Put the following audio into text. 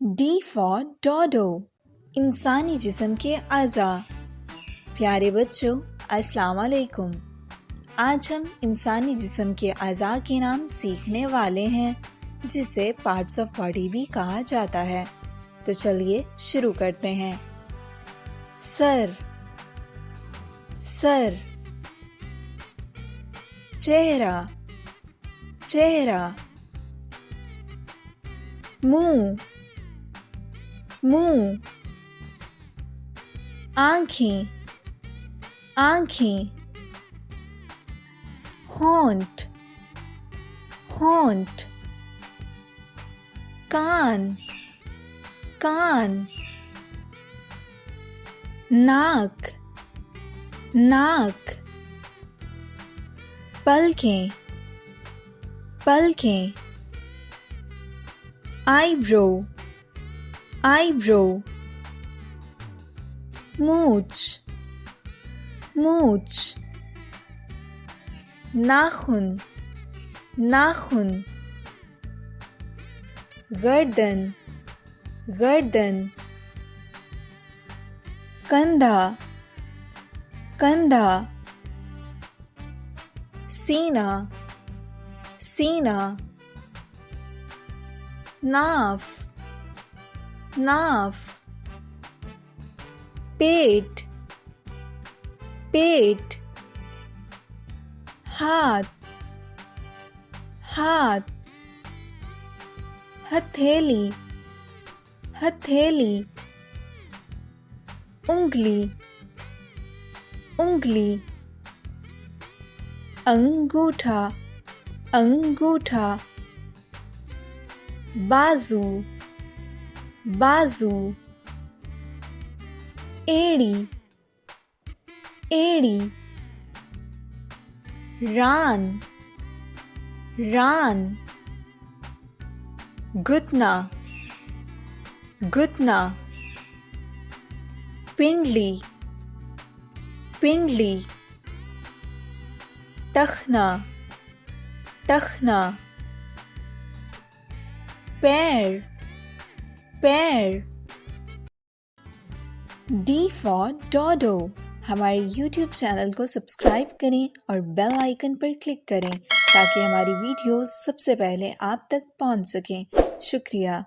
D for Dodo, इंसानी जिस्म के अज़ा। प्यारे बच्चों, अस्सलाम वालेकुम। आज हम इंसानी जिस्म के अज़ा के नाम सीखने वाले हैं, जिसे पार्ट्स ऑफ बॉडी भी कहा जाता है। तो चलिए शुरू करते हैं। Sir, sir. चेहरा, चेहरा। मुंह, मुंह। आँखें, आँखें। होंठ, होंठ। कान, कान। नाक, नाक। पलकें, पलकें। Eyebrow, eyebrow. मूंछ, मूंछ। नाखून, नाखून। गर्दन, गर्दन। कंधा, कंधा। सीना, सीना। नाफ, नाफ। पेट, पेट। हाथ, हाथ। हथेली, हथेली। उंगली, उंगली। अंगूठा, अंगूठा। बाजू, बाजू। एड़ी, एड़ी। रान, रान। घुटना, घुटना। पिंडली, पिंडली। टखना, टखना। पैर, पैर। D for Dodo। हमारे YouTube चैनल को सब्सक्राइब करें और बेल आइकन पर क्लिक करें ताकि हमारी वीडियोस सबसे पहले आप तक पहुंच सकें। शुक्रिया।